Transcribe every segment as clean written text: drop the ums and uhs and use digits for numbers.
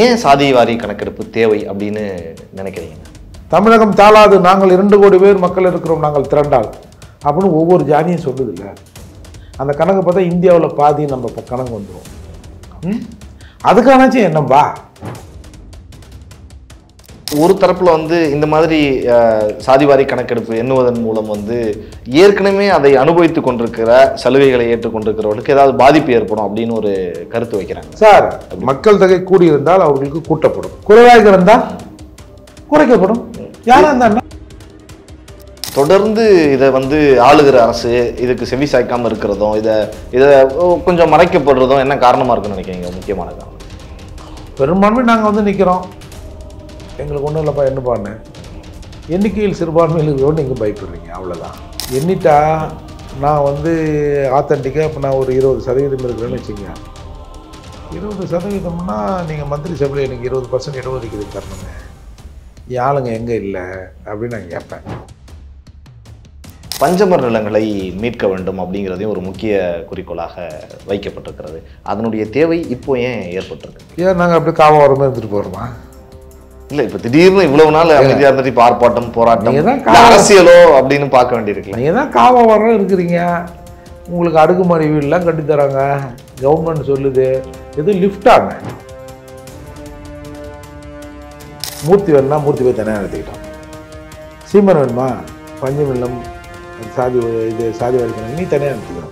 ஏன் சாதி வாரி கணக்கெடுப்பு தேவை அப்படின்னு நினைக்கிறீங்க? தமிழகம் தாளாது, நாங்கள் 2 கோடி பேர் மக்கள் இருக்கிறோம், நாங்கள் திரண்டால் அப்படின்னு ஒவ்வொரு ஜாதியும் சொல்லுது இல்லை. அந்த கணக்கு பார்த்தா இந்தியாவில் பாதி நம்ம கணக்கு வந்துடும். அதுக்கானாச்சும் என்னம்பா? ஒரு தரப்புல இந்த மாதிரி சாதிவாரி கணக்கெடுப்பு எண்ணுவதன் மூலம் ஏற்கனவே அதை அனுபவித்துக் கொண்டிருக்கிற சலுகைகளை ஏற்றுக்கொண்டிருக்கிறவர்களுக்கு ஏதாவது பாதிப்பு ஏற்படும் அப்படின்னு ஒரு கருத்து வைக்கிறாங்க. சார், மக்கள் தொகை கூடியிருந்தால் அவர்களுக்கு கூட்டப்படும், குறைவாக இருந்தால் குறைக்கப்படும். யாரா இருந்தா தொடர்ந்து இதை ஆளுகிற அரசு இதுக்கு செவி சாய்க்காம இருக்கிறதும் இதை கொஞ்சம் மறைக்கப்படுறதும் என்ன காரணமா இருக்குன்னு நினைக்கிறீங்க? முக்கியமான காரணம் பெரும்பான்மை நாங்கள் நிற்கிறோம், எங்களுக்கு ஒன்றும் இல்லைப்பா என்னப்பான்னு எண்ணிக்கையில் சிறுபான்மையில் இருக்கிறோன்னு நீங்கள் பயப்படுறீங்க, அவ்வளோதான். எண்ணிட்டா நான் ஆத்தன்டிக்காக இப்போ நான் ஒரு 20% இருக்கிறேன்னு வச்சுங்க. 20%ம்னா நீங்கள் மந்திரி சபையில் எனக்கு 20% இடஒதுக்கீடு தரணுங்க, என் ஆளுங்க எங்கே இல்லை அப்படின்னு நான் கேட்பேன். பஞ்சமர் நிலங்களை மீட்க வேண்டும் அப்படிங்கிறதையும் ஒரு முக்கிய குறிக்கோளாக வைக்கப்பட்டிருக்கிறது. அதனுடைய தேவை இப்போ ஏன் ஏற்பட்டிருக்கு? ஏன் நாங்கள் அப்படி காவாரமாக இருந்துட்டு போகிறோமா? இல்லை, இப்போ திடீர்னு இவ்வளவு நாள் அமைதியாக இருந்துட்டு இப்போ ஆர்ப்பாட்டம் போராட்டம் அரசியலோ அப்படின்னு பார்க்க வேண்டியிருக்கு. நீங்கள் தான் காவாரம் இருக்கிறீங்க, உங்களுக்கு அடுக்குமாடி வீடெலாம் கட்டித்தராங்க, கவர்மெண்ட் சொல்லுது, எது லிஃப்டாங்க. மூர்த்தி வேணும்னா மூர்த்தி போய் தனியாக நடத்திக்கிட்டோம். சீமன் வேணுமா பஞ்சமில்லம் சாதி வாரி கணக்கு நீ தனியாக நடத்திக்கிறோம்.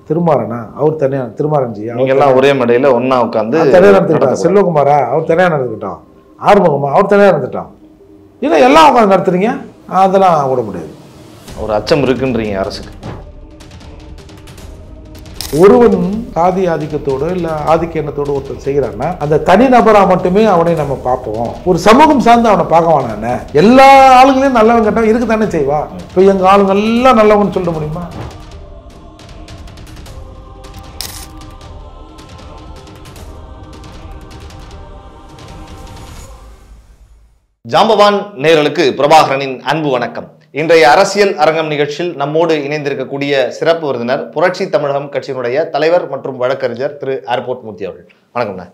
திருமாறனா அவர் தனியாக, திருமாறன் ஜி நீங்கள்லாம் ஒரே மேடையில் ஒன்றா உட்காந்து தனியாக நடத்திக்கிட்டோம். செல்வகுமாரா அவர் தனியாக நடந்துக்கிட்டோம். ஆறுமுகமா அவர் தனியாக நடந்துட்டோம். இல்லை எல்லாம் உட்காந்து நடத்துறீங்க, அதெல்லாம் விட முடியாது. ஒரு அச்சம் இருக்குன்றீங்க அரசுக்கு. ஒருவன் சாதி ஆதிக்கத்தோடு இல்லை ஆதிக்க எண்ணத்தோடு ஒருத்தர் செய்கிறான்னா அந்த தனி நபராக மட்டுமே அவனை நம்ம பார்ப்போம். ஒரு சமூகம் சார்ந்து அவனை பார்க்க வேணானே. எல்லா ஆளுங்களையும் நல்லவன் கேட்டால் இருக்கு தானே செய்வா. இப்போ எங்கள் ஆளுங்க எல்லாம் நல்லவன்னு சொல்ல முடியுமா? ஜாம்பவான் நேயர்களுக்கு பிரபாகரனின் அன்பு வணக்கம். இன்றைய அரசியல் அரங்கம் நிகழ்ச்சியில் நம்மோடு இணைந்திருக்கக்கூடிய சிறப்பு விருந்தினர் புரட்சி தமிழகம் கட்சியினுடைய தலைவர் மற்றும் வழக்கறிஞர் திரு ஏர்போர்ட் மூர்த்தி அவர்கள். வணக்கம்ண்ணா.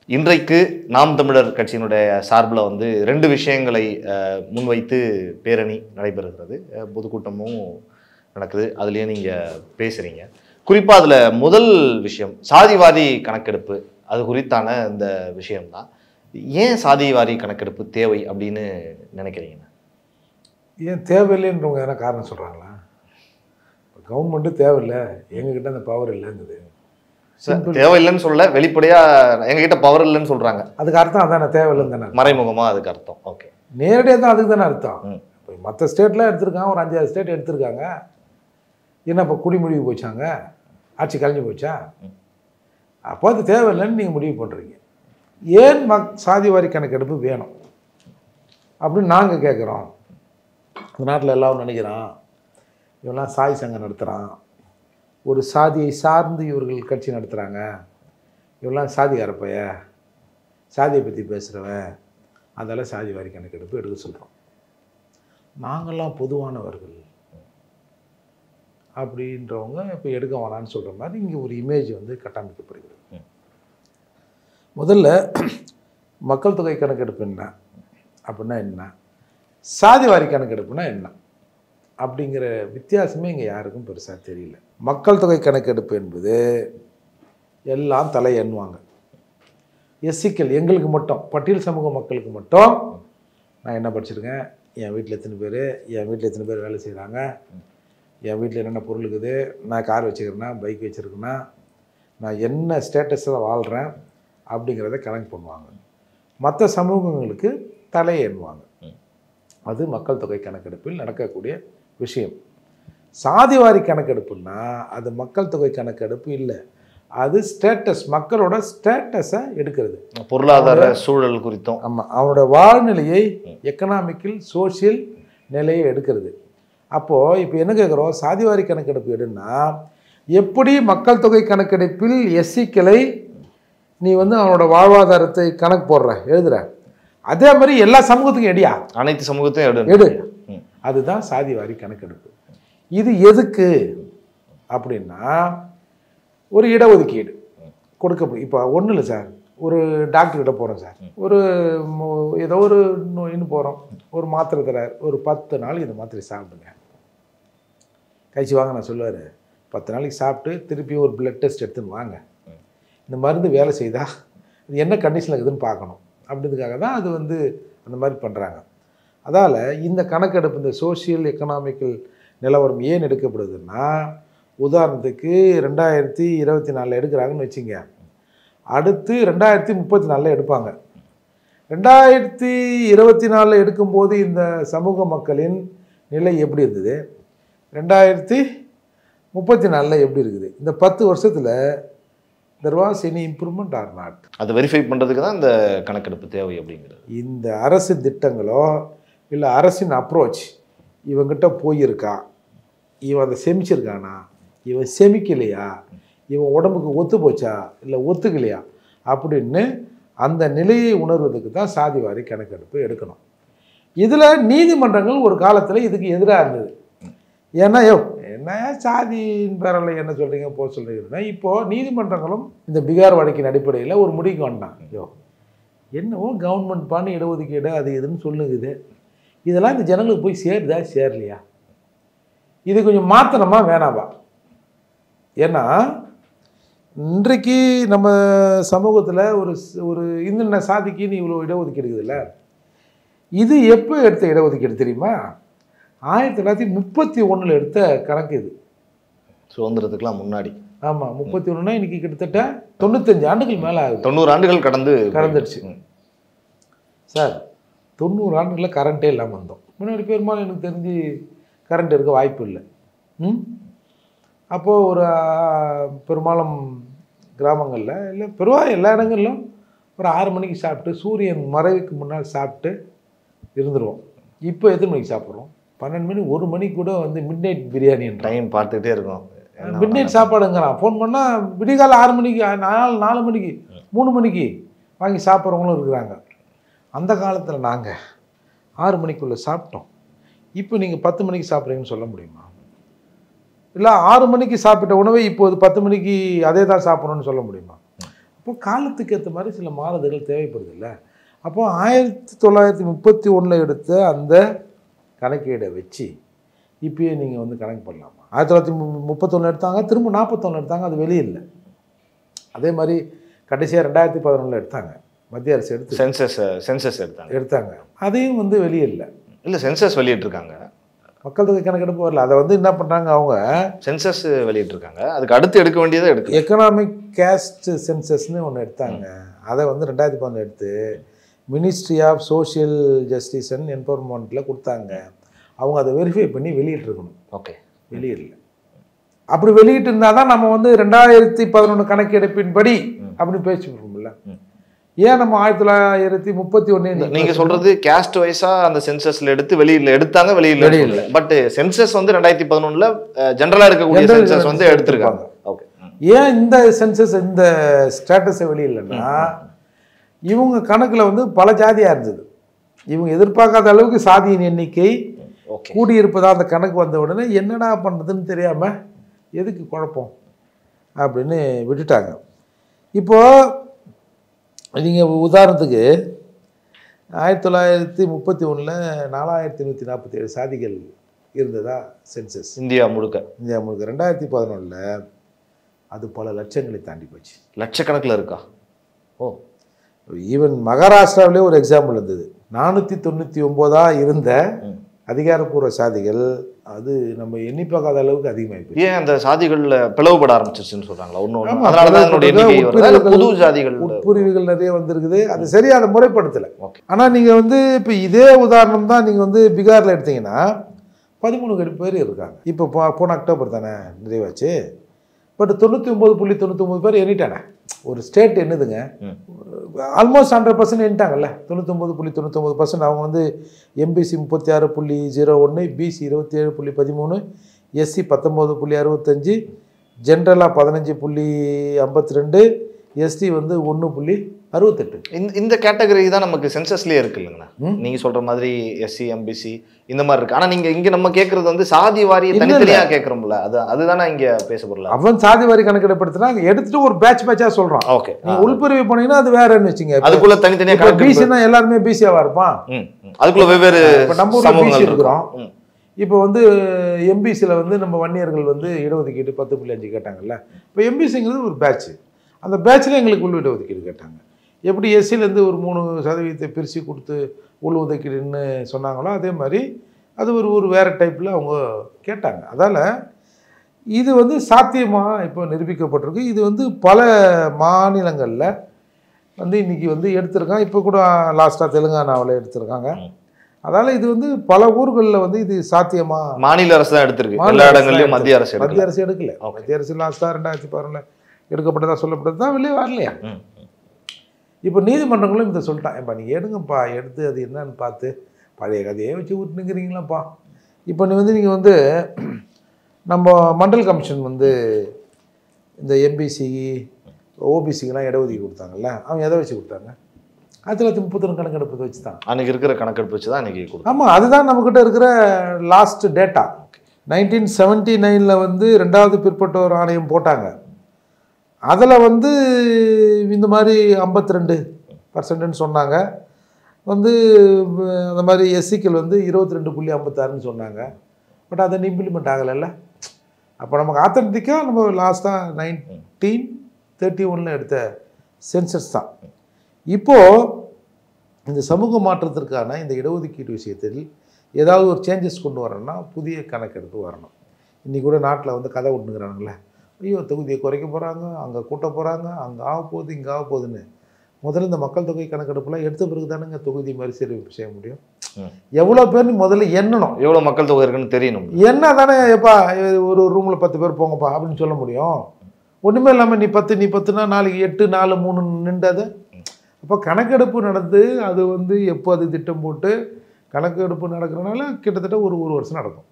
இன்றைக்கு நாம் தமிழர் கட்சியினுடைய சார்பில் 2 விஷயங்களை முன்வைத்து பேரணி நடைபெறுகிறது, பொதுக்கூட்டமும் நடக்குது, அதுலேயே நீங்கள் பேசுகிறீங்க. குறிப்பாக அதில் முதல் விஷயம் சாதிவாரி கணக்கெடுப்பு, அது குறித்தான இந்த விஷயம்தான். ஏன் சாதிவாரி கணக்கெடுப்பு தேவை அப்படின்னு நினைக்கிறீங்கண்ணா? ஏன் தேவையில்லைன்றவங்க எதனா காரணம் சொல்கிறாங்களா? கவர்மெண்ட்டு தேவையில்லை, எங்ககிட்ட அந்த பவர் இல்லைங்குது. தேவையில்லைன்னு சொல்ல, வெளிப்படையாக எங்ககிட்ட பவர் இல்லைன்னு சொல்கிறாங்க. அதுக்கு அர்த்தம் அதானே, தேவையில்லைன்னு தானே மறைமுகமாக அதுக்கு அர்த்தம். ஓகே, நேரடியாக தான் அதுக்கு தானே அர்த்தம். இப்போ மற்ற ஸ்டேட்லாம் எடுத்திருக்காங்க, ஒரு 5-6 ஸ்டேட் எடுத்திருக்காங்க. என்ன இப்போ குடிமொழிவு போச்சாங்க, ஆட்சி கலைஞ்சு போச்சா? அப்போ அது தேவையில்லைன்னு நீங்கள் முடிவு பண்ணுறீங்க. ஏன் சாதிவாரி கணக்கெடுப்பு வேணும் அப்படின்னு நாங்கள் கேட்குறோம். இந்த நாட்டில் எல்லாரும் நினைக்கிறான் இவெல்லாம் சாதி சங்கம் நடத்துகிறான், ஒரு சாதியை சார்ந்து இவர்கள் கட்சி நடத்துகிறாங்க, இவெல்லாம் சாதிகாரப்பைய, சாதியை பற்றி பேசுகிறவன், அதெல்லாம் சாதிவாரி கணக்கெடுப்பு எடுக்க சொல்கிறோம். நாங்கள்லாம் பொதுவானவர்கள் அப்படின்றவங்க இப்போ எடுக்க வேணான்னு சொல்கிற மாதிரி இங்கே ஒரு இமேஜ் கட்டமைக்கப்படுகிறது. முதல்ல மக்கள் தொகை கணக்கெடுப்பு என்ன அப்படின்னா என்ன, சாதிவாரி கணக்கெடுப்புனா என்ன அப்படிங்கிற வித்தியாசமே இங்கே யாருக்கும் பெருசாக தெரியல. மக்கள் தொகை கணக்கெடுப்பு என்பது எல்லாம் தலை எண்ணுவாங்க. எஸ்சிக்கள் எங்களுக்கு மட்டும், பட்டியல் சமூக மக்களுக்கு மட்டும் நான் என்ன படிச்சிருக்கேன், என் வீட்டில் எத்தனை பேர், என் வீட்டில் எத்தனை பேர் வேலை செய்கிறாங்க, என் வீட்டில் என்னென்ன பொருள் இருக்குது, நான் கார் வச்சுக்கிறேன்னா, பைக் வச்சுருக்கேன்னா, நான் என்ன ஸ்டேட்டஸில் வாழ்கிறேன் அப்படிங்கிறத கணக்கு பண்ணுவாங்க. மற்ற சமூகங்களுக்கு தலை எண்ணுவாங்க. அது மக்கள் தொகை கணக்கெடுப்பில் நடக்கக்கூடிய விஷயம். சாதிவாரி கணக்கெடுப்புன்னா அது மக்கள் தொகை கணக்கெடுப்பு இல்லை, அது ஸ்டேட்டஸ், மக்களோட ஸ்டேட்டஸை எடுக்கிறது, பொருளாதார சூழல் குறித்தும். ஆமாம், அவனோட வாழ்நிலையை, எக்கனாமிக்கல் சோசியல் நிலையை எடுக்கிறது. அப்போது இப்போ என்ன கேட்குறோம், சாதிவாரி கணக்கெடுப்பு எடுன்னா எப்படி மக்கள் தொகை கணக்கெடுப்பில் எஸ்சிக்களை நீ அவனோட வாழ்வாதாரத்தை கணக்கு போடுற எழுதுற, அதே மாதிரி எல்லா சமூகத்துக்கும் எடியா, அனைத்து சமூகத்தையும் எடு. அதுதான் சாதிவாரி கணக்கெடுப்பு. இது எதுக்கு அப்படின்னா ஒரு இடஒதுக்கீடு கொடுக்க. இப்போ ஒன்றும் இல்லை சார், ஒரு டாக்டர்கிட்ட போகிறோம் சார், ஒரு ஏதோ ஒரு நோயின்னு போகிறோம், ஒரு மாத்திரை தரார், ஒரு 10 நாளைக்கு இந்த மாத்திரை சாப்பிடுங்க கழிச்சு வாங்க நான் சொல்லுவார். 10 நாளைக்கு சாப்பிட்டு திருப்பி ஒரு பிளட் டெஸ்ட் எடுத்துன்னு வாங்க, இந்த மருந்து வேலை செய்தா அது என்ன கண்டிஷனில் இருக்குதுன்னு பார்க்கணும் அப்படின்றதுக்காக தான் அது வந்து அந்த மாதிரி பண்ணுறாங்க. அதால் இந்த கணக்கெடுப்பு, இந்த சோஷியல் எக்கனாமிக்கல் நிலவரம் ஏன் எடுக்கப்படுதுன்னா, உதாரணத்துக்கு 2024 எடுக்கிறாங்கன்னு வச்சுங்க, அடுத்து 2034 எடுப்பாங்க. 2024 எடுக்கும்போது இந்த சமூக மக்களின் நிலை எப்படி இருந்தது, 2034 எப்படி இருக்குது, இந்த 10 வருஷத்தில் there was any improvement or not? அதை வெரிஃபை பண்ணுறதுக்கு தான் இந்த கணக்கெடுப்பு தேவை அப்படிங்கிறது. இந்த அரசு திட்டங்களோ இல்லை அரசின் அப்ரோச் இவங்கிட்ட போயிருக்கா, இவன் அதை செமிச்சிருக்கானா, இவன் செமிக்கலையா, இவன் உடம்புக்கு ஒத்து போச்சா இல்லை ஒத்துக்கலையா அப்படின்னு அந்த நிலையை உணர்வதுக்கு தான் சாதிவாரி கணக்கெடுப்பு எடுக்கணும். இதில் நீதிமன்றங்கள் ஒரு காலத்தில் இதுக்கு எதிராக இருந்தது. ஏன்னா என்ன சாதியின் பேரில் என்ன சொல்கிறீங்க போக சொல்கிறீங்கன்னா, இப்போது நீதிமன்றங்களும் இந்த பீகார் வழக்கின் அடிப்படையில் ஒரு முடிவுக்கு வந்தாங்க. என்னவோ கவர்மெண்ட் பண்ணி இடஒதுக்கீடு அது இதுன்னு சொல்லுங்குது, இதெல்லாம் இந்த ஜனங்களுக்கு போய் சேருதா சேரலையா, இது கொஞ்சம் மாற்றணுமா வேணாவா? ஏன்னா இன்றைக்கு நம்ம சமூகத்தில் ஒரு இந்த சாதிக்குன்னு இவ்வளோ இடஒதுக்கீடு இருக்குதுல்ல, இது எப்போ எடுத்த இடஒதுக்கீடு தெரியுமா? 1931 எடுத்த கணக்கு இது, சுதந்திரத்துக்குலாம் முன்னாடி. ஆமாம், 31னா இன்னைக்கு கிட்டத்தட்ட 95 ஆண்டுகள் மேலே ஆகுது. 90 ஆண்டுகள் கடந்துடுச்சு சார். 90 ஆண்டுகளில் கரண்ட்டே இல்லாமல் வந்தோம். முன்னாடி பெரும்பாலும் எனக்கு தெரிஞ்சு கரண்ட் இருக்க வாய்ப்பு இல்லை. அப்போது ஒரு பெரும்பாலும் கிராமங்களில் இல்லை பெருவாக எல்லா இடங்களிலும் ஒரு 6 மணிக்கு சாப்பிட்டு சூரியன் மறைவுக்கு முன்னால் சாப்பிட்டு இருந்துருவோம். இப்போ எத்தனை மணிக்கு சாப்பிட்றோம்? 12 மணி 1 மணிக்கு கூட வந்து மிட் நைட் பிரியாணி டைம் பார்த்துக்கிட்டே இருக்கோம். Mid night சாப்பாடுங்கிறான். ஃபோன் பண்ணால் விடிகால 6 மணிக்கு 4 மணிக்கு 3 மணிக்கு வாங்கி சாப்பிட்றவங்களும் இருக்கிறாங்க. அந்த காலத்தில் நாங்கள் 6 மணிக்குள்ளே சாப்பிட்டோம். இப்போ நீங்கள் 10 மணிக்கு சாப்பிட்றீங்கன்னு சொல்ல முடியுமா? இல்லை 6 மணிக்கு சாப்பிட்ட உணவை இப்போது 10 மணிக்கு அதே தான் சாப்பிடணும்னு சொல்ல முடியுமா? அப்போ காலத்துக்கு ஏற்ற மாதிரி சில மாறுதல்கள் தேவைப்படுது இல்லை? அப்போது 1931 எடுத்த அந்த கணக்கீடை வச்சு இப்பயே நீங்கள் வந்து கணக்கு பண்ணலாமா? 1931 எடுத்தாங்க, திரும்ப 41 எடுத்தாங்க, அது வெளியே இல்லை. அதே மாதிரி கடைசியாக 2011 எடுத்தாங்க, மத்திய அரசு எடுத்து சென்சஸ் எடுத்தாங்க, அதையும் வந்து வெளியே இல்லை. இல்லை சென்சஸ் வெளியிட்டிருக்காங்க, மக்கள் தொகை கணக்கெடுப்பு வரல. அதை வந்து என்ன பண்ணுறாங்க, அவங்க சென்சஸ் வெளியிட்டிருக்காங்க, அதுக்கு அடுத்து எடுக்க வேண்டியதை எடுக்க எக்கனாமிக் கேஸ்ட் சென்சஸ்ன்னு ஒன்று எடுத்தாங்க. அதை வந்து 2011 எடுத்து ministry of social justice and எம்பவர்மெண்ட்டில் கொடுத்தாங்க. அவங்க அதை வெரிஃபை பண்ணி வெளியிட்டிருக்கணும். ஓகே, வெளியிடல. அப்படி வெளியிட்டு இருந்தால் தான் நம்ம வந்து 2011 கணக்கெடுப்பின்படி அப்படின்னு பேசிக்கிறோம்ல. ஏன் நம்ம 1931 நீங்க சொல்றது கேஸ்ட் வைஸா அந்த சென்சஸ்ல எடுத்து வெளியில எடுத்தாங்க, வெளியில பட் சென்சஸ் வந்து 2011 ஜெனரலா இருக்கக்கூடிய சென்சஸ் வந்து எடுத்திருக்காங்க. ஓகே, ஏன் இந்த சென்சஸ் இந்த ஸ்டேட்டஸை வெளியிடலன்னா, இவங்க கணக்கில் வந்து பல ஜாதியாக இருந்தது. இவங்க எதிர்பார்க்காத அளவுக்கு சாதியின் எண்ணிக்கை கூடியிருப்பதாக அந்த கணக்கு வந்த உடனே என்னடா பண்ணுறதுன்னு தெரியாமல் எதுக்கு குழப்பம் அப்படின்னு விட்டுட்டாங்க. இப்போது நீங்கள் உதாரணத்துக்கு 1931 4147 சாதிகள் இருந்ததா சென்சஸ் இந்தியா முழுக்க. 2011 அது பல லட்சங்களை தாண்டி போச்சு. லட்சக்கணக்கில் இருக்கா? ஓ, ஈவன் மகாராஷ்டிராவிலே ஒரு எக்ஸாம்பிள் இருந்தது. 499 இருந்த அதிகாரப்பூர்வ சாதிகள் அது நம்ம எண்ணி பார்க்காத அளவுக்கு அதிகமாகி. ஏன் அந்த சாதிகள்ல பிளவுபட ஆரம்பிச்சிருச்சுன்னு சொல்றாங்களா? புது சாதிகள் உட்பிரிவுகள் நிறைய வந்திருக்குது. அது சரியா அதை முறைப்படுத்தலை. ஆனா நீங்க வந்து இப்ப இதே உதாரணம் தான் நீங்க வந்து பீகார்ல எடுத்தீங்கன்னா 13 பேர் இருக்காங்க. இப்போ போன அக்டோபர் தானே நிறைவாச்சு. பட் 99.99 பேர் எண்ணிட்டானே. ஒரு ஸ்டேட் என்னதுங்க, ஆல்மோஸ்ட் 100% எண்ணிட்டாங்கல்ல. 99.99% அவங்க வந்து எம்பிசி 36.01, பிசி 27.13, எஸ்சி 19.65, ஜென்ரலாக 15.52, எஸ்டி வந்து 1.68. இந்த கேட்டகரி தான் நமக்கு சென்சஸ்லயே இருக்கு இல்லைங்கண்ணா. நீங்க சொல்ற மாதிரி எஸ்சி எம்பிசி இந்த மாதிரி இருக்கு. ஆனா நீங்க இங்க நம்ம கேட்கறது வந்து சாதி வாரியை தனித்தனியா கேட்கறோம்ல, அதுதானே இங்க பேசப்படல. அவன் சாதி வாரி கணக்கெடுப்படுத்தினா எடுத்துட்டு ஒரு பேட்சா சொல்றான். ஓகே, நீங்க உள்பிரிவு போனீங்கன்னா அது வேறன்னு வச்சுங்க. அதுக்குள்ள தனித்தனியா பிசினா எல்லாருமே பிசியாவா இருப்பான். அதுக்குள்ள வெவ்வேறு நம்ம ஊர்ல பிசி இருக்கிறோம். இப்போ வந்து எம்பிசியில் வந்து நம்ம வன்னியர்கள் வந்து இடஒதுக்கீடு 10.5 கேட்டாங்கல்ல. இப்போ எம்பிசிங்கிறது ஒரு பேட்ச். அந்த பேட்சில் எங்களுக்கு உள் இடஒதுக்கீடு கேட்டாங்க. எப்படி எஸ்சிலேருந்து ஒரு 3% பிரித்து கொடுத்து உள் ஒதுக்கீடுன்னு சொன்னாங்களோ அதே மாதிரி அது ஒரு வேறு டைப்பில் அவங்க கேட்டாங்க. அதால் இது வந்து சாத்தியமாக இப்போ நிரூபிக்கப்பட்டிருக்கு. இது வந்து பல மாநிலங்களில் வந்து இன்றைக்கி வந்து எடுத்திருக்காங்க. இப்போ கூட லாஸ்ட்டாக தெலுங்கானாவில் எடுத்திருக்காங்க. அதால இது வந்து பல ஊர்களில் வந்து இது சாத்தியமா? மாநில அரசு தான் எடுத்திருக்கு. எல்லா இடங்கள்லையும் மத்திய அரசு எடுக்கல. மத்திய அரசு லாஸ்ட்டாக 2016 எடுக்கப்பட்டதா சொல்லப்பட்டது தான் வெளியே வரலையா. இப்போ நீதிமன்றங்களும் இதை சொல்லிட்டான், ஏப்பா நீங்கள் எடுங்கப்பா, எடுத்து அது என்னன்னு பார்த்து பழைய கதையே வச்சு விட்டுனுங்கிறீங்களாப்பா. இப்போ நீங்கள் வந்து நம்ம மண்டல் கமிஷன் வந்து இந்த எம்பிசி ஓபிசிக்கெலாம் இடஒதுக்கீடு கொடுத்தாங்கல்ல, அவங்க எதை வச்சு கொடுத்தாங்க? 1932 கணக்கெடுப்பு வச்சு தான், அன்றைக்கி இருக்கிற கணக்கெடுப்பு வச்சு தான் அன்றைக்கி கொடுத்தாங்க. ஆமாம், அதுதான் நம்மக்கிட்ட இருக்கிற லாஸ்ட் டேட்டா. 1979 வந்து 2வது பிற்பட்டோர் ஆணையம் போட்டாங்க. அதில் வந்து இந்த மாதிரி 52% சொன்னாங்க. வந்து அந்த மாதிரி எஸ்சிக்கள் வந்து 22.56 சொன்னாங்க. பட் அதை இம்ப்ளிமெண்ட் ஆகலைல்ல. அப்போ நமக்கு ஆத்தன்டிக்காக நம்ம லாஸ்ட்டாக 1931 எடுத்த சென்சஸ் தான். இப்போது இந்த சமூக மாற்றத்திற்கான இந்த இடஒதுக்கீடு விஷயத்தில் ஏதாவது ஒரு சேஞ்சஸ் கொண்டு வரணும்னா புதிய கணக்கெடுப்பு வரணும். இன்றைக்கி கூட நாட்டில் வந்து கதை விட்டுங்கிறானுங்களே, ஐயோ தொகுதியை குறைக்க போகிறாங்க, அங்கே கூட்ட போகிறாங்க, அங்கே ஆக போகுது, இங்கே ஆக போகுதுன்னு. முதல்ல இந்த மக்கள் தொகை கணக்கெடுப்புலாம் எடுத்த பிறகு தானுங்க தொகுதி மறுசீரமைப்பு செய்ய முடியும். எவ்வளோ பேர்னு முதல்ல எண்ணணும், எவ்வளோ மக்கள் தொகை இருக்குன்னு தெரியணும். என்ன தானே எப்பா ஒரு ரூமில் 10 பேர் போங்கப்பா அப்படின்னு சொல்ல முடியும். ஒன்றுமே இல்லாமல் நீ 10 நாளைக்கு 8 4 3 நின்றது. அப்போ கணக்கெடுப்பு நடந்து அது வந்து எப்போ அது திட்டம் போட்டு கணக்கெடுப்பு நடக்கிறனால கிட்டத்தட்ட ஒரு வருஷம் நடக்கும்.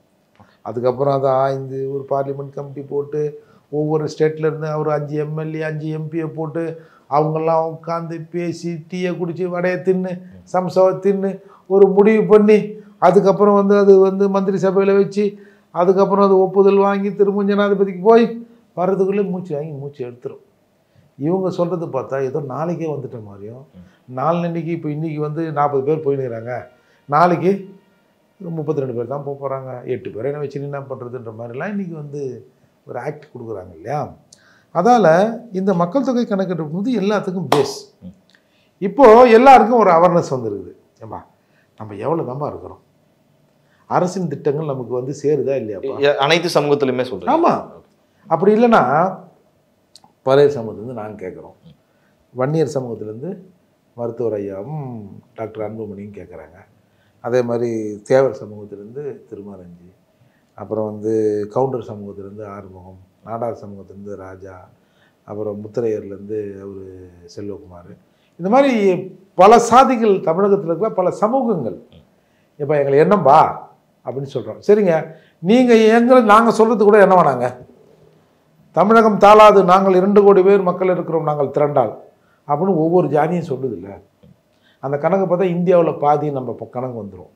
அதுக்கப்புறம் அதை ஆய்ந்து ஒரு பார்லிமெண்ட் கமிட்டி போட்டு ஒவ்வொரு ஸ்டேட்லேருந்து ஒரு 5 எம்எல்ஏ 5 எம்பியை போட்டு அவங்கெல்லாம் உட்காந்து பேசி டீயை குடித்து வடையை தின்னு சம்சாவை தின்னு ஒரு முடிவு பண்ணி அதுக்கப்புறம் வந்து அது வந்து மந்திரி சபையில் வச்சு அதுக்கப்புறம் அது ஒப்புதல் வாங்கி திரும்ப ஜனாதிபதிக்கு போய் வர்றதுக்குள்ளே மூச்சு வாங்கி மூச்சு எடுத்துரும். இவங்க சொல்கிறது பார்த்தா ஏதோ நாளைக்கே வந்துட்ட மாதிரியும், நாளைக்கு இப்போ இன்றைக்கி வந்து 40 பேர் போயினுக்கிறாங்க, நாளைக்கு 32 பேர் தான் போக போகிறாங்க, 8 பேரை என்ன வச்சு என்ன பண்ணுறதுன்ற மாதிரிலாம் இன்றைக்கி வந்து ஒரு ஆக்ட் கொடுக்குறாங்க இல்லையா. அதால் இந்த மக்கள் தொகை கணக்கெடுப்பு வந்து எல்லாத்துக்கும் பேஸ். இப்போது எல்லாருக்கும் ஒரு அவேர்னஸ் வந்துருக்குது. ஏம்பா நம்ம எவ்வளோ தான்ப்பா இருக்கிறோம், அரசின் திட்டங்கள் நமக்கு வந்து சேருதா இல்லையாப்பா? அனைத்து சமூகத்திலுமே சொல்கிறேன். ஆமாம், அப்படி இல்லைன்னா பழைய சமூகத்துலேருந்து நாங்கள் கேட்குறோம், வன்னியர் சமூகத்திலேருந்து மருத்துவர் ஐயாவும் டாக்டர் அன்புமணியும் கேட்குறாங்க. அதே மாதிரி தேவர் சமூகத்திலேருந்து திருமாரஞ்சி, அப்புறம் வந்து கவுண்டர் சமூகத்திலேருந்து ஆறுமுகம், நாடார் சமூகத்திலேருந்து ராஜா, அப்புறம் முத்திரையர்லேருந்து அவர் செல்வகுமார், இந்த மாதிரி பல சாதிகள் தமிழகத்தில் இருக்கிற பல சமூகங்கள் இப்போ எங்களை என்னம்பா அப்படின்னு சொல்கிறோம். சரிங்க, நீங்கள் நாங்கள் சொல்கிறது கூட என்ன வேணாங்க, தமிழகம் தாளாது, நாங்கள் 2 கோடி பேர் மக்கள் இருக்கிறோம், நாங்கள் திரண்டால் அப்படின்னு ஒவ்வொரு ஜாதியும் சொல்லுது இல்லை. அந்த கணக்கு பார்த்தா இந்தியாவில் பாதி நம்ம கணக்கு வந்துடும்.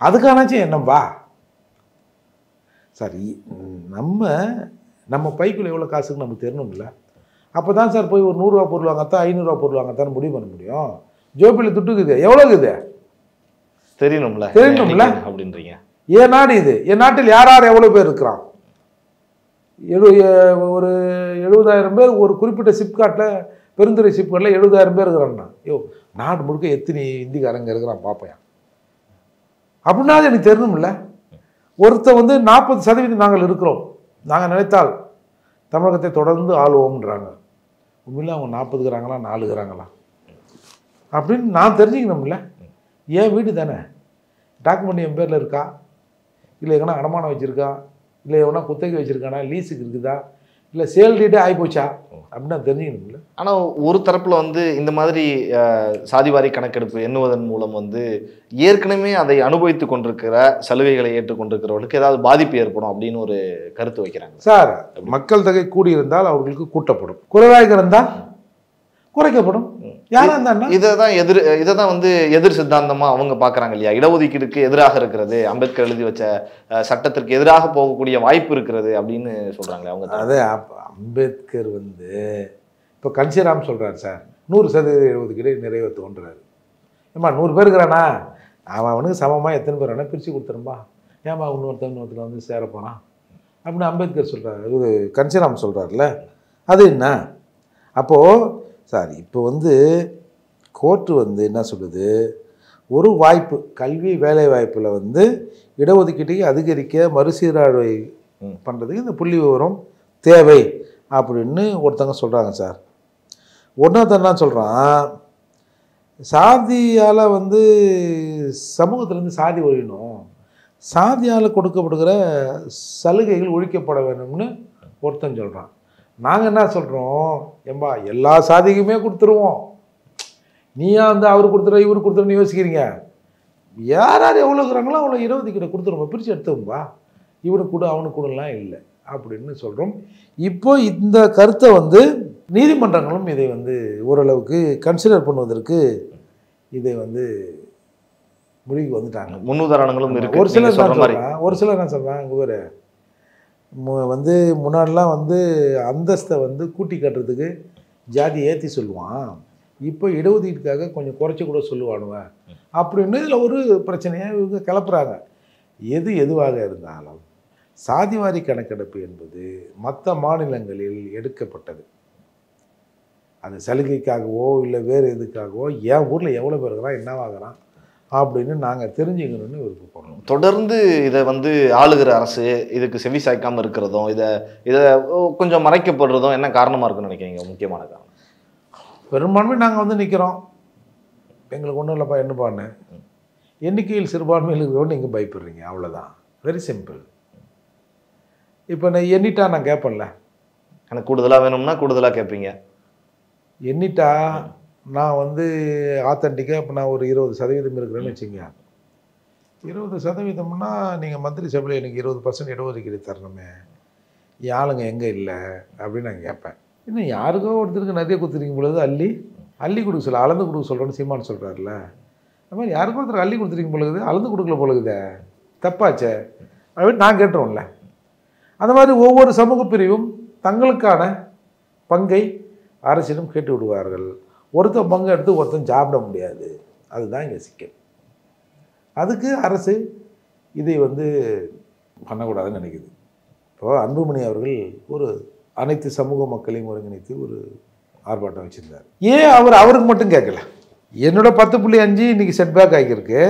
அதுக்கானாச்சும் என்னம்பா சரி, நம்ம பைக்குள்ள எவ்வளோ காசுக்கு நமக்கு தெரியணும்ல. அப்போ தான் சார் போய் ஒரு 100 ரூபா பொருள் வாங்கத்தான் 500 ரூபா பொருள் வாங்கத்தான் முடிவு பண்ண முடியும். ஜோபியில் துட்டுக்குது எவ்வளோக்குது தெரியணும்ல அப்படின்றீங்க. என் நாடு இது, என் நாட்டில் யார் யார் எவ்வளோ பேர் இருக்கிறான், ஒரு 70,000 பேர் ஒரு குறிப்பிட்ட சிப்காட்டில் பெருந்துறை சிப்காட்டில் 70,000 பேர் இருக்கிறான்னா, நாடு முழுக்க எத்தனை இந்திக்காரங்க இருக்கிறான் பார்ப்பேன் அப்படின்னா அது எனக்கு தெரியணும்ல. ஒருத்தர் வந்து 40% நாங்கள் இருக்கிறோம், நாங்கள் நினைத்தால் தமிழகத்தை தொடர்ந்து ஆளுவோம்ன்றாங்க. உண்மையில் அவங்க 40 இருக்கிறாங்களா 4 இருக்கிறாங்களா அப்படின்னு நான் தெரிஞ்சுக்கணும்ல. ஏன் வீடு தானே, டாக்குமெண்ட் என் பேரில் இருக்கா, இல்லை எங்கன்னா அடமானம் வச்சுருக்கா, இல்லை எவனா குத்தகை வச்சுருக்கானா, லீஸுக்கு இருக்குதா, இல்லை சேல் டேட்டே ஆகிப்போச்சா அப்படின்னு நான் தெரிஞ்சுக்கணும்ல. ஆனால் ஒரு தரப்புல வந்து இந்த மாதிரி சாதிவாரி கணக்கெடுப்பு எண்ணுவதன் மூலம் வந்து ஏற்கனவே அதை அனுபவித்து கொண்டிருக்கிற சலுகைகளை ஏற்றுக்கொண்டிருக்கிறவர்களுக்கு ஏதாவது பாதிப்பு ஏற்படும் அப்படின்னு ஒரு கருத்து வைக்கிறாங்க. சார், மக்கள் தொகை கூடியிருந்தால் அவர்களுக்கு கூட்டப்படும், குறைவாக இருந்தால் குறைக்கப்படும். யாரா இருந்தா இதைதான் வந்து எதிர் சித்தாந்தமா அவங்க பாக்குறாங்க இல்லையா? இடஒதுக்கீடுக்கு எதிராக இருக்கிறது, அம்பேத்கர் எழுதி வச்ச சட்டத்திற்கு எதிராக போகக்கூடிய வாய்ப்பு இருக்கிறது அப்படின்னு சொல்றாங்களே அவங்க. அதே அம்பேத்கர் வந்து இப்போ கன்சிராம் சொல்றாரு சார், 100% இடஒதுக்கீடு நிறைவேற்றுன்றாரு. ஏமா 100 பேர் இருக்கிறானா, அவனுக்கு சமமாக எத்தனை பேர் வேணா பிரித்து கொடுத்துரும்பா, ஏமா இன்னொருத்தர் வந்து சேரப்போனான் அப்படின்னு அம்பேத்கர் சொல்கிறார். இது கன்சிராம் சொல்கிறார்ல, அது என்ன? அப்போது சார் இப்போ வந்து கோர்ட்டு வந்து என்ன சொல்லுது, ஒரு வாய்ப்பு கல்வி வேலை வாய்ப்பில் வந்து இடஒதுக்கீட்டை அதிகரிக்க மறுசீராய்வு பண்ணுறதுக்கு இந்த புள்ளி விவரம் தேவை அப்படின்னு ஒருத்தங்க சொல்கிறாங்க சார். ஒன்றொருத்தன் என்ன சொல்கிறான், சாதியால் வந்து சமூகத்திலேருந்து சாதி ஒழியணும், சாதியால் கொடுக்கப்படுகிற சலுகைகள் ஒழிக்கப்பட வேணும்னு ஒருத்தன் சொல்கிறான். நாங்கள் என்ன சொல்கிறோம், ஏம்பா எல்லா சாதிக்குமே கொடுத்துருவோம், நீயா வந்து அவர் கொடுத்துற இவர் கொடுத்துருன்னு யோசிக்கிறீங்க. யார் யார் எவ்வளோ இருக்கிறாங்களோ அவ்வளோ இடஒதுக்கீடு கொடுத்துருவோம், பிரித்து எடுத்துவோம்பா, இவனுக்கு கொடு அவனுக்கு கொடுலாம் இல்லை அப்படின்னு சொல்கிறோம். இப்போ இந்த கருத்தை வந்து நீதிமன்றங்களும் இதை வந்து ஓரளவுக்கு கன்சிடர் பண்ணுவதற்கு இதை வந்து முடிவுக்கு வந்துட்டாங்க. முன்னுதாரணங்களும் இருக்கு. ஒரு சிலர் என்ன சொல்கிறாங்க, அங்கே ஒரு வந்து முன்னாடிலாம் வந்து அந்தஸ்தை வந்து கூட்டி கட்டுறதுக்கு ஜாதி ஏற்றி சொல்லுவான், இப்போ இடஒதுக்கீட்டுக்காக கொஞ்சம் குறைச்சி கூட சொல்லுவானுவேன் அப்படின்னு இதில் ஒரு பிரச்சனையாக இவங்க கிளப்புறாங்க. எதுவாக இருந்தாலும் சாதிவாரி கணக்கெடுப்பு என்பது மற்ற மாநிலங்களில் எடுக்கப்பட்டது. அது சலுகைக்காகவோ இல்லை வேறு எதுக்காகவோ என் ஊரில் எவ்வளோ பேர் இருக்கிறான் என்னவாகிறான் அப்படின்னு நாங்கள் தெரிஞ்சுக்கணும்னு விருப்பப்படுறோம். தொடர்ந்து இதை வந்து ஆளுகிற அரசு இதுக்கு செவி சாய்க்காமல் இருக்கிறதும் இதை கொஞ்சம் மறைக்கப்படுறதும் என்ன காரணமாக இருக்குன்னு நினைக்கிறீங்க? முக்கியமான காரணம் பெரும்பான்மை நாங்கள் வந்து நிற்கிறோம், எங்களுக்கு ஒன்றும் இல்லைப்பா என்னப்பான்னு, எண்ணிக்கையில் சிறுபான்மையில் இருக்கிறவன்னு நீங்கள் பயப்படுறீங்க, அவ்வளோதான். Very simple. இப்போ நான் எண்ணிட்டா நான் கேட்பேன்ல, எனக்கு கூடுதலாக வேணும்னா கூடுதலாக கேட்பீங்க. எண்ணிட்டா நான் வந்து ஆத்தன்டிக்காக இப்போ நான் ஒரு 20% இருக்கிறேன்னு வச்சுங்க, 20%ம்னா நீங்கள் மந்திரி சபையில் எனக்கு 20% இடஒதுக்கீடு தரணுமே, என் ஆளுங்க எங்கே இல்லை அப்படின்னு நான் கேட்பேன். இன்னும் யாருக்கோ ஒருத்தருக்கு நிறைய கொடுத்துருக்கும் பொழுது அள்ளி கொடுக்க சொல்ல, அளந்து கொடுக்க சொல்கிறோன்னு சீமான் சொல்கிறாருல, அது மாதிரி யாருக்கோ ஒருத்தருக்கு அள்ளி கொடுத்துருக்கும் பொழுது அளந்து கொடுக்கல பொழுதுதே, தப்பாச்சே அப்படின்னு நான் கேட்டுருவோம்ல. அந்த மாதிரி ஒவ்வொரு சமூக பிரிவும் தங்களுக்கான பங்கை அரசிடம் கேட்டு விடுவார்கள். ஒருத்தன் பங்கு எடுத்து ஒருத்தன் சாப்பிட முடியாது, அதுதான் இங்கே சிக்கல். அதுக்கு அரசு இதை வந்து பண்ணக்கூடாதுன்னு நினைக்குது. இப்போது அன்புமணி அவர்கள் ஒரு அனைத்து சமூக மக்களையும் ஒருங்கிணைத்து ஒரு ஆர்ப்பாட்டம் வச்சுருந்தார். ஏன் அவருக்கு மட்டும் கேட்கல, என்னோட 10.5 இன்றைக்கி செட்பேக் ஆகியிருக்கு,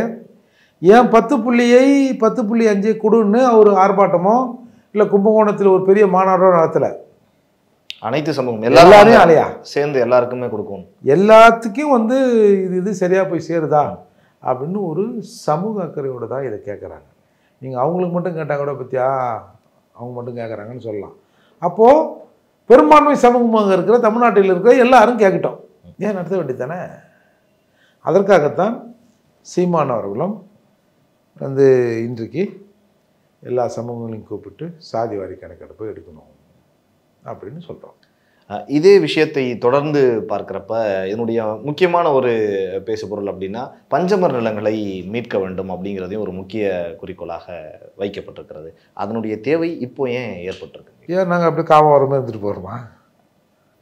ஏன் 10.5 கொடுன்னு அவர் ஆர்ப்பாட்டமோ இல்லை கும்பகோணத்தில் ஒரு பெரிய மாநாடோ நடத்தலை. அனைத்து சமூகம் எல்லாரையும் அலையா சேர்ந்து எல்லாருக்குமே கொடுக்கணும், எல்லாத்துக்கும் வந்து இது சரியாக போய் சேருதா அப்படின்னு ஒரு சமூக அக்கறையோடு தான் இதை கேட்குறாங்க. நீங்கள் அவங்களுக்கு மட்டும் கேட்டால் கூட பற்றியா அவங்க மட்டும் கேட்குறாங்கன்னு சொல்லலாம். அப்போது பெரும்பான்மை சமூகமாக இருக்கிற தமிழ்நாட்டில் இருக்கிற எல்லாரும் கேட்கட்டும், ஏன் நடத்த வேண்டியது தானே. அதற்காகத்தான் சீமான் அவர்களும் வந்து இன்றைக்கு எல்லா சமூகங்களையும் கூப்பிட்டு சாதி வாரி கணக்கெடுப்பு எடுக்கணும் அப்படின்னு சொல்கிறோம். இதே விஷயத்தை தொடர்ந்து பார்க்குறப்ப என்னுடைய முக்கியமான ஒரு பேசுபொருள் அப்படின்னா பஞ்சமர் நிலங்களை மீட்க வேண்டும் அப்படிங்கிறதையும் ஒரு முக்கிய குறிக்கோளாக வைக்கப்பட்டிருக்கிறது. அதனுடைய தேவை இப்போ ஏன் ஏற்பட்டிருக்கு? ஏன் நாங்கள் அப்படி காவம் வரமே இருந்துட்டு போகிறோமா?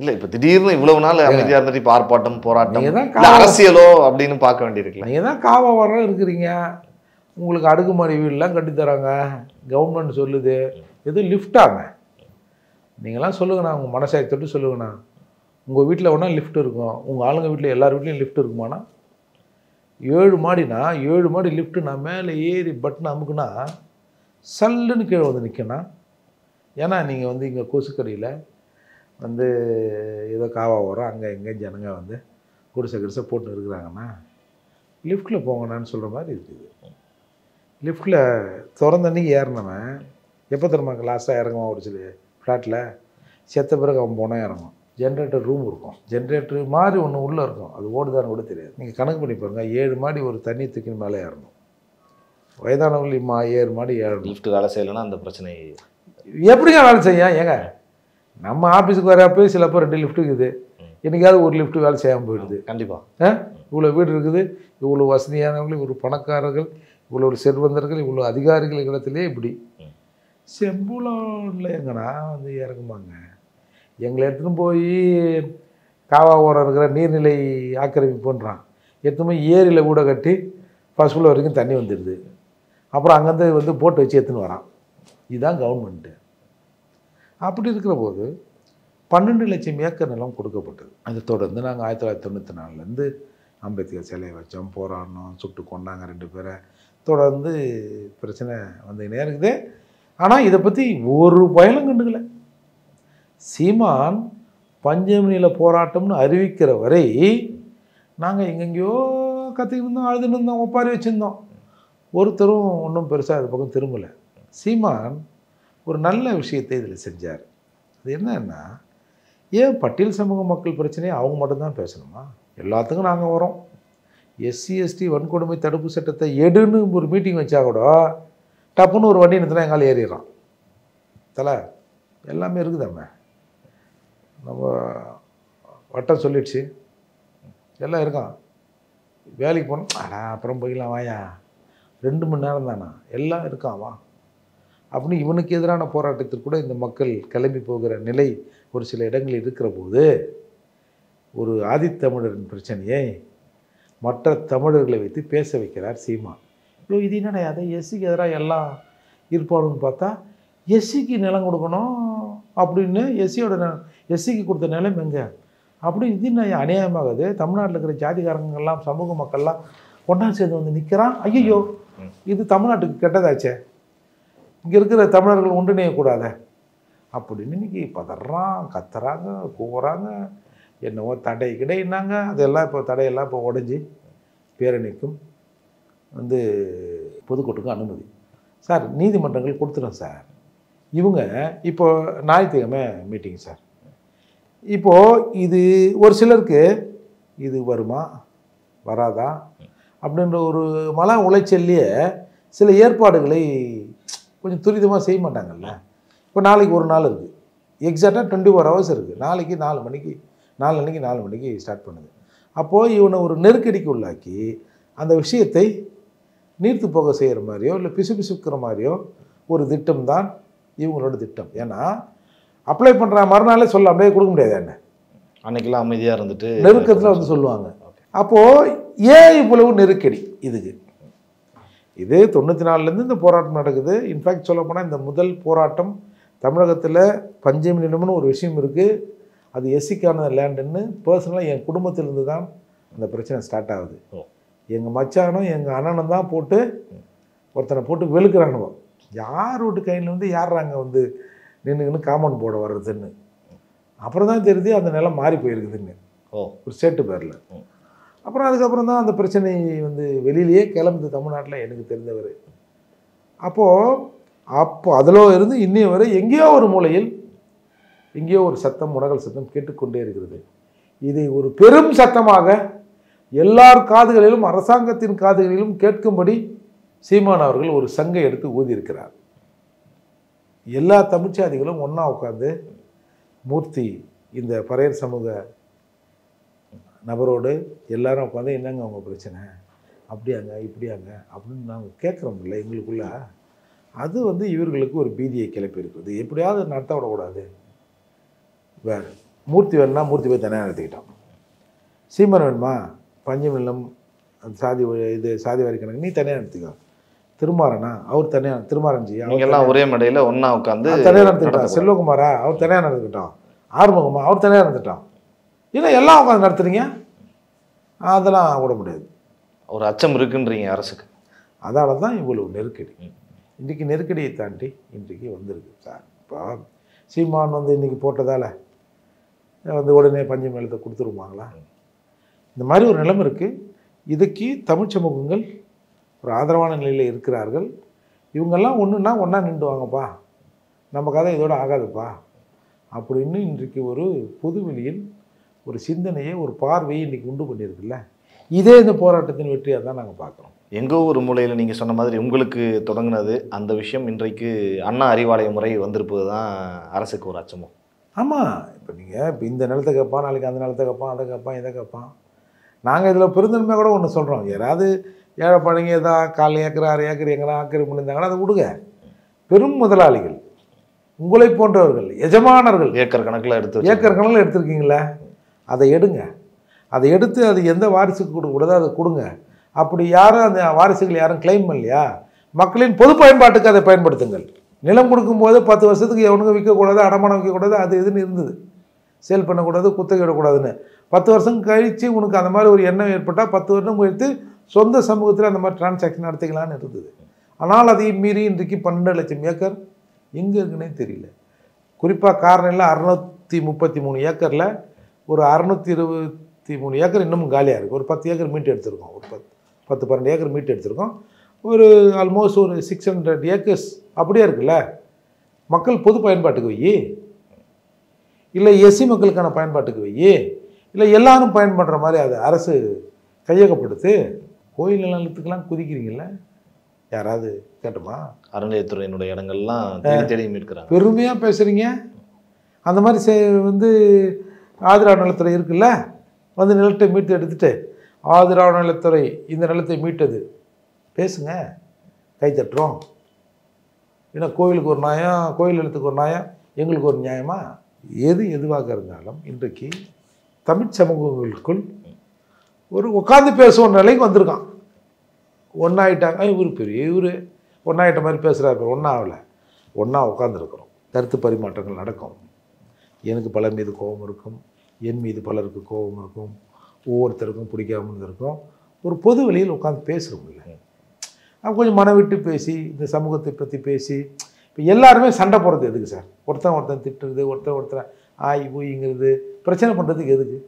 இல்லை, இப்போ திடீர்னு இவ்வளவு நாள் அமைதியாக இருந்துட்டு இப்போ ஆர்ப்பாட்டம் போராட்டம் அரசியலோ அப்படின்னு பார்க்க வேண்டியிருக்கு. நீங்கள் தான் காவம் வரம் இருக்கிறீங்க, உங்களுக்கு அடுக்குமாடி வீடெலாம் கட்டித்தராங்க, கவர்மெண்ட் சொல்லுது, எதுவும் லிஃப்டாங்க. நீங்களாம் சொல்லுங்கண்ணா, உங்கள் மனசாய் தொட்டு சொல்லுங்கண்ணா, உங்கள் வீட்டில் வேணா லிஃப்ட் இருக்கும், உங்கள் ஆளுங்க வீட்டில் எல்லார் வீட்லேயும் லிஃப்ட் இருக்குமாண்ணா? 7 மாடினா 7 மாடி லிஃப்ட்டு நான் மேலே ஏறி பட்டன் அமுக்குனா சல்லுன்னு கீழே வந்து நிற்கணும். ஏன்னா நீங்கள் வந்து இங்கே கொசுக்கடியில் வந்து ஏதோ காவா வரும், அங்கே எங்கே ஜனங்க வந்து குடிசை போட்டு இருக்கிறாங்கன்னா லிஃப்ட்டில் போங்கண்ணான்னு சொல்கிற மாதிரி இருக்குது. லிஃப்ட்டில் திறந்த அன்றைக்கி ஏறினவன் எப்போ தெரியுமா லாஸ்ட்டாக இறங்குவான் ஒரு சில ஃப்ளாட்டில் செத்த பிறகு அவன் போனால் இறங்கும். ஜென்ரேட்டர் ரூம் இருக்கும், ஜென்ரேட்டர் மாதிரி ஒன்று உள்ளே இருக்கும், அது ஓடுதான்னு கூட தெரியாது. நீங்கள் கணக்கு பண்ணி பாருங்கள், 7 மாடி ஒரு தண்ணி தூக்கின்னு மேலே ஏறணும். வயதானவர்கள் 7 மாடி ஏறணும். லிஃப்ட் வேலை செய்யலைன்னா அந்த பிரச்சனை எப்படிங்க வேலை செய்ய? ஏங்க நம்ம ஆஃபீஸுக்கு வரப்போ சிலப்போ 2 லிஃப்ட் இருக்குது, என்றைக்காவது ஒரு லிஃப்ட் வேலை செய்யாமல் போயிடுது. கண்டிப்பாக இவ்வளோ வீடு இருக்குது, இவ்வளோ வசதியானவர்கள், இவ்வளோ பணக்காரர்கள், இவ்வளோ செல்வந்தர்கள், இவ்வளோ அதிகாரிகள் இடத்துலேயே இப்படி செம்புலானில் எங்கன்னா வந்து இறங்குமாங்க. எங்களை எடுத்துன்னு போய் காவா ஓரம் இருக்கிற நீர்நிலை ஆக்கிரமிப்பு பண்ணுறான், எடுத்துன்னு போய் ஏரியில் கூட கட்டி ஃபர்ஸ்ட் ஃப்ளோர் வரைக்கும் தண்ணி வந்துடுது. அப்புறம் அங்கேருந்து வந்து போட்டு வச்சு எடுத்துன்னு வரான். இதுதான் கவர்மெண்ட்டு. அப்படி இருக்கிற போது 12 லட்சம் ஏக்கர் நிலம் கொடுக்கப்பட்டது. அதை தொடர்ந்து நாங்கள் 1994 அம்பேத்கர் சிலையை வச்சோம், போராடினோம், சுட்டு கொண்டாங்க 2 பேரை. தொடர்ந்து பிரச்சனை வந்துக்கினே இருக்குது. ஆனால் இதை பற்றி ஒரு பயனும் கண்டுக்கல. சீமான் பஞ்சமினில போராட்டம்னு அறிவிக்கிற வரை நாங்கள் எங்கெங்கேயோ கற்றுக்கிட்டு இருந்தோம், அழுதுன்னு இருந்தோம், ஒப்பாரி வச்சுருந்தோம். ஒருத்தரும் ஒன்றும் பெருசாக அது பக்கம் திரும்பலை. சீமான் ஒரு நல்ல விஷயத்தை இதில் செஞ்சார். அது என்னன்னா, ஏன் பட்டியல் சமூக மக்கள் பிரச்சனையை அவங்க மட்டும்தான் பேசணுமா? எல்லாத்துக்கும் நாங்கள் வரோம். எஸ்சி எஸ்டி வன்கொடுமை தடுப்பு சட்டத்தை எடுன்னு ஒரு மீட்டிங் வச்சா கூட டப்புன்னு ஒரு வண்டி நிறுத்தினா எங்கால ஏறிடுறான். தலை எல்லாமே இருக்குதாமே. நம்ம வட்டம் சொல்லிடுச்சு, எல்லாம் இருக்கான். வேலைக்கு போனோம், அப்புறம் போய்க்கலாம் வாயா, 2 மணி நேரம் தானா, எல்லாம் இருக்கான் வா அப்படின்னு இவனுக்கு எதிரான போராட்டத்திற்கு கூட இந்த மக்கள் கிளம்பி போகிற நிலை ஒரு சில இடங்களில் இருக்கிற போது, ஒரு ஆதித்தமிழரின் பிரச்சனையை மற்ற தமிழர்களை வைத்து பேச வைக்கிறார் சீமான். ஐயோ இது என்னடா, அதை எஸ்சிக்கு எதிராக எல்லாம் இருப்பானுன்னு பார்த்தா எஸ்சிக்கு நிலம் கொடுக்கணும் அப்படின்னு எஸ்சிக்கு கொடுத்த நிலம் எங்கே அப்படி இது என்ன அநியாயமாகுது? தமிழ்நாட்டில் இருக்கிற ஜாதிகாரங்கள்லாம் சமூக மக்கள்லாம் ஒன்றா சேர்ந்து வந்து நிற்கிறான். ஐயோ இது தமிழ்நாட்டுக்கு கெட்டதாச்சே, இங்கே இருக்கிற தமிழர்கள் ஒன்றிணையக்கூடாத அப்படின்னு இன்னைக்கு பதறான், கத்துறாங்க, கூவுறாங்க. என்னவோ தடை கிடையினாங்க, அதெல்லாம் இப்போ தடையெல்லாம் இப்போ உடஞ்சி பேரணிக்கும் வந்து பொதுக்கூட்டுக்கும் அனுமதி. சார் நீதிமன்றங்கள் கொடுத்துடும் சார். இவங்க இப்போ ஞாயிற்றுக்கிழமை மீட்டிங் சார். இப்போது இது ஒரு சிலருக்கு இது வருமா வராதா அப்படின்ற ஒரு மன உளைச்சல்லையே சில ஏற்பாடுகளை கொஞ்சம் துரிதமாக செய்ய மாட்டாங்கல்ல. இப்போ நாளைக்கு ஒரு நாள் இருக்குது, எக்ஸாக்டாக 24 hours இருக்குது. நாளைக்கு 4 மணிக்கு, நாளன்னைக்கு 4 மணிக்கு ஸ்டார்ட் பண்ணுது. அப்போது இவனை ஒரு நெருக்கடிக்கு உள்ளாக்கி அந்த விஷயத்தை நீர்த்து போக செய்கிற மாதிரியோ இல்லை பிசுபிசுக்கிற மாதிரியோ ஒரு திட்டம் தான் இவங்களோட திட்டம். ஏன்னா அப்ளை பண்ணுற மறுநாளே சொல்ல அப்படியே கொடுக்க முடியாது. என்ன அன்னைக்கெல்லாம் அமைதியாக இருந்துட்டு நெருக்கத்தில் வந்து சொல்லுவாங்க. அப்போது ஏன் இவ்வளவு நெருக்கடி இதுக்கு? இது 94 இந்த போராட்டம் நடக்குது. இன்ஃபேக்ட் சொல்ல போனால் இந்த முதல் போராட்டம் தமிழகத்தில் பஞ்சமி நிலம்னு ஒரு விஷயம் இருக்குது, அது எஸ்சிக்கான லேண்டுன்னு பர்சனலாக என் குடும்பத்திலேருந்து தான் அந்த பிரச்சனை ஸ்டார்ட் ஆகுது. எங்கள் மச்சானும் எங்கள் அண்ணனும் தான் போட்டு ஒருத்தனை போட்டு வெளுக்கிறானுவோ. யார் வீட்டு கையில் வந்து யார்றாங்க வந்து நின்றுக்குன்னு காம்பவுண்ட் போட வர்றதுன்னு. அப்புறம் தான் தெரியுது அந்த நிலம் மாறி போயிருக்குதுன்னு ஒரு ஸ்டேட்டு பேரில். அப்புறம் அதுக்கப்புறம் தான் அந்த பிரச்சனை வந்து வெளியிலேயே கிளம்புது தமிழ்நாட்டில் எனக்கு தெரிந்தவர். அப்போ அதில் இருந்து இன்னைய வரை எங்கேயோ ஒரு மூலையில் எங்கேயோ ஒரு சத்தம், முனகல் சத்தம் கேட்டுக்கொண்டே இருக்கிறது. இதை ஒரு பெரும் சத்தமாக எல்லார் காதுகளிலும் அரசாங்கத்தின் காதுகளிலும் கேட்கும்படி சீமான் அவர்கள் ஒரு சங்கை எடுத்து ஊதியிருக்கிறார். எல்லா தமிழ்ச்சாதிகளும் ஒன்றா உட்காந்து மூர்த்தி இந்த பறையர் சமூக நபரோடு எல்லாரும் உட்காந்து என்னங்க அவங்க பிரச்சனை, அப்படியாங்க இப்படியாங்க அப்படின்னு நாங்கள் கேட்குறோம்ல எங்களுக்குள்ள. அது வந்து இவர்களுக்கு ஒரு பீதியை கிளப்பி இருக்குது. எப்படியாவது நடத்த விடக்கூடாது. வேறு மூர்த்தி வேணும்னா மூர்த்தி போய் தனியாக நடத்திக்கிட்டோம். சீமான் வேணுமா பஞ்சம் இல்லம் சாதி இது சாதி வாரி கணக்கு நீ தனியாக நடத்திக்கோ. திருமாறனா அவர் தனியாக, திருமாரன்ஜி அவங்கெல்லாம் ஒரே மேடையில் ஒன்றா உட்காந்து தனியாக நடத்திக்கிட்டோம். செல்வகுமாரா அவர் தனியாக நடந்துக்கிட்டோம். ஆறுமுகமா அவர் தனியாக நடந்துட்டோம். இல்லை எல்லாம் உட்காந்து நடத்துறீங்க, அதெல்லாம் விட முடியாது. ஒரு அச்சம் இருக்குன்றீங்க அரசுக்கு. அதனால தான் இவ்வளவு நெருக்கடி. இன்றைக்கி நெருக்கடியை தாண்டி இன்றைக்கு வந்திருக்கு சார். இப்போ சீமான் வந்து இன்றைக்கி போட்டதால் வந்து உடனே பஞ்சம் எழுத கொடுத்துருவாங்களா? இந்த மாதிரி ஒரு நிலைமை இருக்குது. இதுக்கு தமிழ் சமூகங்கள் ஒரு ஆதரவான நிலையில் இருக்கிறார்கள். இவங்கெல்லாம் ஒன்றுன்னா ஒன்றா நின்றுவாங்கப்பா, நம்ம கதை இதோட ஆகாதுப்பா அப்படின்னு இன்றைக்கு ஒரு பொதுவெளியில் ஒரு சிந்தனையை, ஒரு பார்வையை இன்றைக்கி உண்டு பண்ணியிருக்குல்ல. இதே இந்த போராட்டத்தின் வெற்றியாக தான் நாங்கள் பார்க்குறோம். எங்கோ ஒரு மூலையில் நீங்கள் சொன்ன மாதிரி உங்களுக்கு தொடங்கினது அந்த விஷயம் இன்றைக்கு அண்ணா அறிவாலய முறை வந்திருப்பது தான் அரசுக்கு ஒரு அச்சமோ? ஆமாம். இப்போ இப்போ இந்த நிலத்தை கேட்பான், நாளைக்கு அந்த நிலத்தை கேட்பான், அதை கேட்பான், இதை கேட்பான். நாங்கள் இதில் பெருந்தன்மையாக கூட ஒன்று சொல்கிறோம். யாராவது ஏழை பழங்க ஏதாவது 1/4 ஏக்கர் 1/2 ஏக்கர் எங்கன்னா ஆக்கிரமிப்பு பண்ணியிருந்தாங்கன்னா அதை விடுங்க. பெரும் முதலாளிகள், உங்களை போன்றவர்கள், எஜமானர்கள் ஏக்கர் கணக்கில் எடுத்திருக்கீங்களே, அதை எடுங்க. அதை எடுத்து அது எந்த வாரிசுக்கு கொடுக்கூடாதோ அதை கொடுங்க. அப்படி யாரும் அந்த வாரிசுகள் யாரும் கிளைம் பண்ணலையா, மக்களின் பொது பயன்பாட்டுக்கு அதை பயன்படுத்துங்கள். நிலம் கொடுக்கும்போது 10 வருஷத்துக்கு எவனுங்க விற்கக்கூடாது, அடமானம் விற்கக்கூடாது, அது இதுன்னு இருந்தது. சேல் பண்ணக்கூடாது, குத்தகை விடக்கூடாதுன்னு. 10 வருஷம் கழித்து உனக்கு அந்த மாதிரி ஒரு எண்ணம் ஏற்பட்டால் 10 வருடம் கழித்து சொந்த சமூகத்தில் அந்த மாதிரி டிரான்சாக்ஷன் நடத்திக்கலான்னு இருந்தது. ஆனால் அதையும் மீறி இன்றைக்கு 12 லட்சம் ஏக்கர் எங்கே இருக்குன்னே தெரியல. குறிப்பாக காரணியில் 633 ஏக்கரில் ஒரு 623 ஏக்கர் இன்னமும் காலியாக இருக்குது. ஒரு 10 ஏக்கர் மீட்டு எடுத்திருக்கோம். ஒரு 10-12 ஏக்கர் மீட்டு எடுத்திருக்கோம். ஒரு ஆல்மோஸ்ட் ஒரு 600 ஏக்கர்ஸ் அப்படியே இருக்குல்ல. மக்கள் பொது பயன்பாட்டுக்கு வை, இல்லை எஸ்சி மக்களுக்கான பயன்பாட்டுக்கு வை, இல்லை எல்லாரும் பயன்படுற மாதிரி அதை அரசு கையகப்படுத்து. கோயில் நிலத்துக்கெல்லாம் குதிக்கிறீங்கள, யாராவது கேட்டுமா? அறநிலையத்துறையினுடைய இடங்கள்லாம் தேடி மீட்கிறாங்க. பெருமையாக பேசுகிறீங்க. அந்த மாதிரி ஆதிராவிட நிலத்துறை இருக்குல்ல, வந்து நிலத்தை மீட்டு எடுத்துட்டு ஆதிராவிட நிலத்துறை இந்த நிலத்தை மீட்டது பேசுங்க, கை தட்டுறோம். ஏன்னா கோயிலுக்கு ஒரு நியாயம், கோயில் நிலத்துக்கு ஒரு நியாயம், எங்களுக்கு ஒரு நியாயமா? எதுவாக இருந்தாலும் இன்றைக்கு தமிழ் சமூகங்களுக்குள் ஒரு உட்காந்து பேசுகிற நிலைக்கு வந்திருக்கான். ஒன்றாயிட்டாங்க. இவர் பெரிய இவர் ஒன்றாயிட்ட மாதிரி பேசுகிறாரு. ஒன்றாகலை, ஒன்றா உட்காந்துருக்குறோம். கருத்து பரிமாற்றங்கள் நடக்கும். எனக்கு பலர் மீது கோபம் இருக்கும், என் மீது பலருக்கு கோபம் இருக்கும், ஒவ்வொருத்தருக்கும் பிடிக்காமல் இருக்கும். ஒரு பொது வெளியில் உட்காந்து பேசுகிறோம்ல, அப்போ கொஞ்சம் மனம் விட்டு பேசி இந்த சமூகத்தை பற்றி பேசி. இப்போ எல்லாருமே சண்டை போடுறது எதுக்கு சார்? ஒருத்தன் திட்டுறது, ஒருத்தர் ஆய் ஊய்ங்கிறது, பிரச்சனை பண்ணுறதுக்கு எதுக்கு?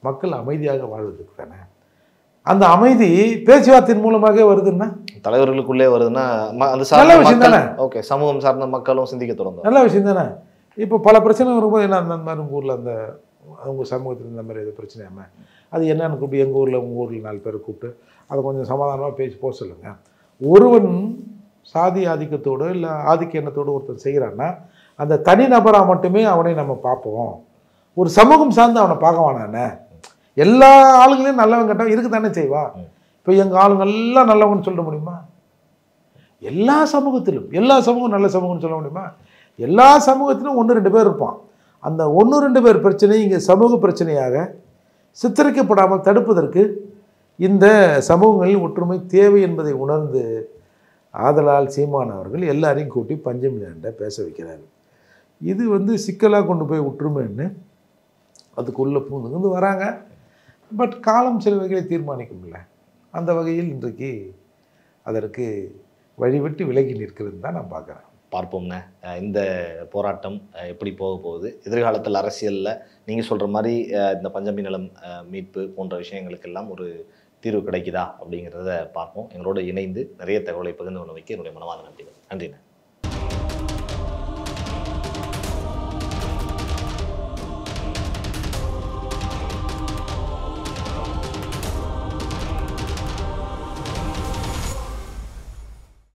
மக்கள் அமைதியாக வாழ்வதற்கு தானே. அந்த அமைதி பேச்சுவார்த்தையின் மூலமாக வருதுன்னா, தலைவர்களுக்குள்ளே வருதுன்னா அந்த நல்ல விஷயம் தானே. ஓகே, சமூகம் சார்ந்த மக்களும் சிந்திக்க தொடங்கும். நல்ல விஷயம் தானே. இப்போ பல பிரச்சனை வரும்போது என்ன, அந்த மாதிரி உங்கள் ஊரில் அந்த அவங்க சமூகத்தில் இந்த மாதிரி எது பிரச்சனையாம அது என்னன்னு கூப்பிட்டு எங்கள் ஊரில் உங்கள் ஊரில் 4 பேரை கூப்பிட்டு அதை கொஞ்சம் சமாதானமாக பேசி போக சொல்லுங்கள். ஒருவன் சாதி ஆதிக்கத்தோடு இல்லை ஆதிக்க எண்ணத்தோடு ஒருத்தன் செய்கிறான்னா அந்த தனி நபராக மட்டுமே அவனை நம்ம பார்ப்போம். ஒரு சமூகம் சார்ந்து அவனை பார்க்க வேணானே. எல்லா ஆளுங்களையும் நல்லவன் கேட்டவன் இருக்கு தானே செய்வா. இப்போ எங்கள் ஆளுங்கள்லாம் நல்லவங்கன்னு சொல்ல முடியுமா? எல்லா சமூகத்திலும் எல்லா சமூகம் நல்ல சமூகம்னு சொல்ல முடியுமா? எல்லா சமூகத்திலும் 1-2 பேர் இருப்பான். அந்த 1-2 பேர் பிரச்சனை இங்கே சமூக பிரச்சனையாக சித்தரிக்கப்படாமல் தடுப்பதற்கு இந்த சமூகங்களில் ஒற்றுமை தேவை என்பதை உணர்ந்து ஆதலால் சீமான் அவர்கள் எல்லாரையும் கூட்டி பஞ்சமியாண்ட பேச வைக்கிறாரு. இது சிக்கலாக கொண்டு போய் விட்டுருமேன்னு அதுக்குள்ளே பூந்துந்து வராங்க. பட் காலம் சில வகையை தீர்மானிக்கும்ல. அந்த வகையில் இன்றைக்கு அதற்கு வழிவிட்டு விலகி நிற்கிறதுன்னு தான் நான் பார்க்குறேன். பார்ப்போம்ண்ணே, இந்த போராட்டம் எப்படி போக போகுது, எதிர்காலத்தில் அரசியலில் நீங்கள் சொல்கிற மாதிரி இந்த பஞ்சமி நிலம் மீட்பு போன்ற விஷயங்களுக்கெல்லாம் ஒரு தீர்வு கிடைக்குதா அப்படிங்கிறத பார்ப்போம். எங்களோட இணைந்து நிறைய தகவலை பகிர்ந்து கொண்டு வைக்க என்னுடைய மனமார்ந்த நன்றிகள். நன்றிண்ணே.